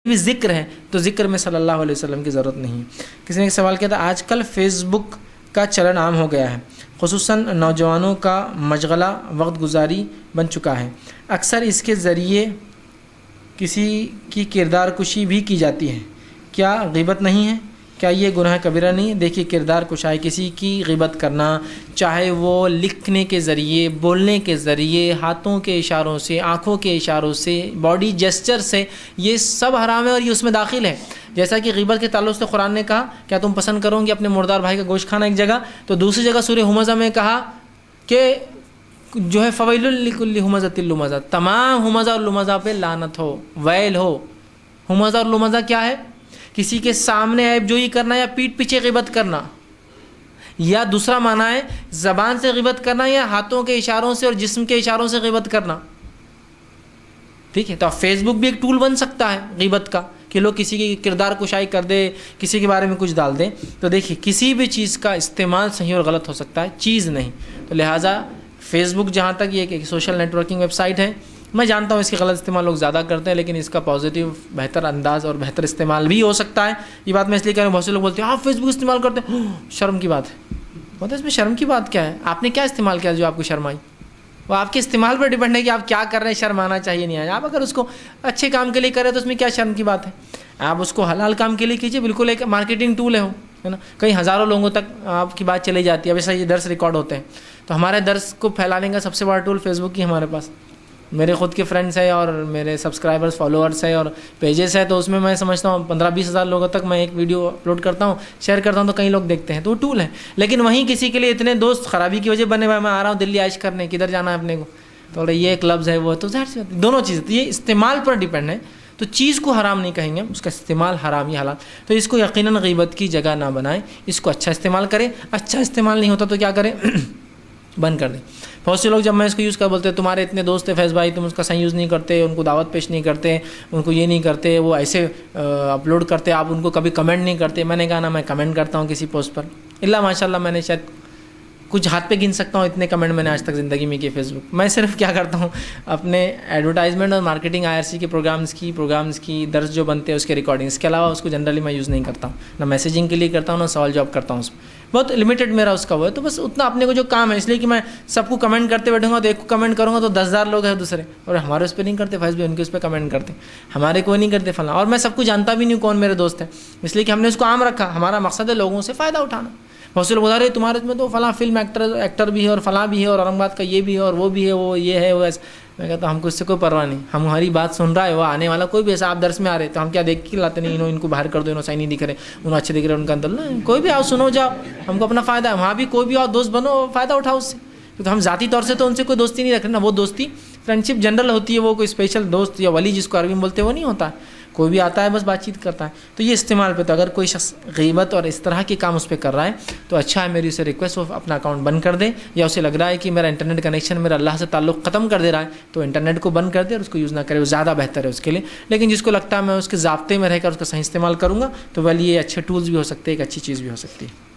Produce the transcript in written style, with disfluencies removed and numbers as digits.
بھی ذکر ہے تو ذکر میں صلی اللہ علیہ وسلم کی ضرورت نہیں. کسی نے ایک سوال کیا تھا، آج کل فیس بک کا چلن عام ہو گیا ہے، خصوصاً نوجوانوں کا مشغلہ وقت گزاری بن چکا ہے، اکثر اس کے ذریعے کسی کی کردار کشی بھی کی جاتی ہے، کیا غیبت نہیں ہے؟ کیا یہ گناہ کبیرہ نہیں ہے؟ دیکھیے، کردار کشائی کسی کی غیبت کرنا، چاہے وہ لکھنے کے ذریعے، بولنے کے ذریعے، ہاتھوں کے اشاروں سے، آنکھوں کے اشاروں سے، باڈی جسچر سے، یہ سب حرام ہے اور یہ اس میں داخل ہے. جیسا کہ غیبت کے تعلق سے قرآن نے کہا کیا تم پسند کرو گے اپنے مردار بھائی کا گوشت کھانا ایک جگہ، تو دوسری جگہ سورہ ہمزہ میں کہا کہ جو ہے فویل لکل ہمزۃ لمزہ، تمام ہمزہ اور لمزہ پہ لعنت ہو، ویل ہو. ہمزہ اور لمزہ کیا ہے؟ کسی کے سامنے عیب جوئی کرنا یا پیٹھ پیچھے غیبت کرنا، یا دوسرا معنی ہے زبان سے غیبت کرنا یا ہاتھوں کے اشاروں سے اور جسم کے اشاروں سے غیبت کرنا. ٹھیک ہے، تو فیس بک بھی ایک ٹول بن سکتا ہے غیبت کا کہ لوگ کسی کی کردار کشائی کر دے، کسی کے بارے میں کچھ ڈال دیں. تو دیکھیے، کسی بھی چیز کا استعمال صحیح اور غلط ہو سکتا ہے، چیز نہیں. تو لہٰذا فیس بک جہاں تک یہ ایک social networking website ہے، میں جانتا ہوں اس کے غلط استعمال لوگ زیادہ کرتے ہیں، لیکن اس کا پازیٹیو بہتر انداز اور بہتر استعمال بھی ہو سکتا ہے. یہ بات میں اس لیے کہہ رہا ہوں، بہت سے لوگ بولتے ہیں آپ فیس بک استعمال کرتے ہیں، شرم کی بات ہے. بولتے اس میں شرم کی بات کیا ہے؟ آپ نے کیا استعمال کیا جو آپ کو شرم آئی؟ وہ آپ کے استعمال پر ڈیپینڈ ہے کہ آپ کیا کر رہے ہیں، شرم آنا چاہیے نہیں آیا. آپ اگر اس کو اچھے کام کے لیے کریں تو اس میں کیا شرم کی بات ہے؟ آپ اس کو حلال کام کے لیے کیجیے، بالکل ایک مارکیٹنگ ٹول ہے نا. کئی ہزاروں لوگوں تک آپ کی بات چلی جاتی ہے. اب ایسا یہ درس ریکارڈ ہوتے ہیں، تو ہمارے درس کو پھیلانے کا سب سے بڑا ٹول فیس بک ہی ہمارے پاس. میرے خود کے فرینڈس ہیں اور میرے سبسکرائبرز، فالوورس ہیں اور پیجز ہیں، تو اس میں سمجھتا ہوں 15-20 ہزار لوگوں تک میں ایک ویڈیو اپلوڈ کرتا ہوں، شیئر کرتا ہوں تو کئی لوگ دیکھتے ہیں، تو وہ ٹول ہے. لیکن وہیں کسی کے لیے اتنے دوست خرابی کی وجہ بنے ہوئے، میں آ رہا ہوں دلی عائش کرنے، کدھر جانا ہے اپنے کو، تو یہ ایک لفظ ہے وہ، تو ظاہر سی دونوں چیزیں، تو یہ استعمال پر ڈیپینڈ ہے. تو چیز کو حرام نہیں کہیں گے، اس کا استعمال حرام یا حلال. تو اس کو یقیناً غیبت کی جگہ نہ بنائیں، اس کو اچھا استعمال کریں. اچھا استعمال نہیں ہوتا تو کیا کریں؟ بند کر دیں. بہت سے لوگ جب میں اس کو یوز کر بولتے ہیں تمہارے اتنے دوست ہیں فیض بھائی، تم اس کا صحیح یوز نہیں کرتے، ان کو دعوت پیش نہیں کرتے، ان کو یہ نہیں کرتے، وہ ایسے اپلوڈ کرتے، آپ ان کو کبھی کمنٹ نہیں کرتے. میں نے کہا نا، میں کمنٹ کرتا ہوں کسی پوسٹ پر، اللہ ماشاء اللہ میں نے شاید کچھ ہاتھ پہ گن سکتا ہوں اتنے کمنٹ میں نے آج تک زندگی میں کیے فیس بک. میں صرف کیا کرتا ہوں، اپنے ایڈورٹائزمنٹ اور مارکیٹنگ IRC کے پروگرامز کی درس جو بنتے ہیں اس کے ریکارڈنگ، اس کے علاوہ اس کو جنرلی میں یوز نہیں کرتا ہوں، نہ میسیجنگ کے لیے کرتا ہوں، نہ سوال جواب کرتا ہوں. اس میں بہت لمیٹڈ میرا اس کا وہ ہے. تو بس اتنا اپنے کو جو کام ہے، اس لیے کہ میں سب کو کمنٹ کرتے بیٹھوں گا تو ایک کو کمنٹ کروں گا تو 10,000 لوگ ہیں دوسرے، اور ہمارے اس پہ نہیں کرتے فیس بک، ان کے اس پہ کمنٹ کرتے، ہمارے کوئی نہیں کرتے فلاں. اور میں سب کو جانتا بھی نہیں کون میرے دوست ہیں، اس لیے کہ ہم نے اس کو عام رکھا. ہمارا مقصد ہے لوگوں سے فائدہ اٹھانا. بہت سے لوگ بتا رہے تمہارے میں تو فلاں فلم ایکٹر بھی ہے اور فلاں بھی ہے اور اورنگ آباد کا یہ بھی ہے اور وہ بھی ہے، وہ یہ ہے وہ ایسا. میں کہتا ہوں ہم کو اس سے کوئی پرواہ نہیں، ہماری بات سن رہا ہے وہ آنے والا کوئی بھی ایسا. آپ درس میں آ رہے تو ہم کیا دیکھ کے لاتے نہیں، ان کو باہر کر دو، انہوں صحیح نہیں دکھ رہے، انہوں اچھے دکھ رہے، ان کا اندر کوئی بھی آؤ سنو جاؤ، ہم کو اپنا فائدہ ہے. وہاں بھی کوئی بھی آؤ دوست بنو، فائدہ اٹھاؤ اس سے. تو ہم ذاتی طور سے تو ان سے کوئی دوستی نہیں رکھ رہے نا، وہ دوستی فرینڈشپ جنرل ہوتی ہے، وہ کوئی اسپیشل دوست یا ولی جس کو عربی میں بولتے ہیں وہ نہیں ہوتا ہے. کوئی بھی آتا ہے بس بات چیت کرتا ہے. تو یہ استعمال پہ، تو اگر کوئی شخص غیبت اور اس طرح کے کام اس پہ کر رہا ہے تو اچھا ہے، میری اسے ریکویسٹ وہ اپنا اکاؤنٹ بند کر دے، یا اسے لگ رہا ہے کہ میرا انٹرنیٹ کنیکشن میرا اللہ سے تعلق ختم کر دے رہا ہے تو انٹرنیٹ کو بند کر دے اور اس کو یوز نہ کرے، وہ زیادہ بہتر ہے اس کے لیے. لیکن جس کو لگتا ہے میں اس کے ضابطے میں رہ کر اس کا صحیح استعمال کروں گا تو ویل یہ اچھے ٹولز بھی ہو سکتے ہیں، ایک اچھی چیز بھی ہو سکتی ہے.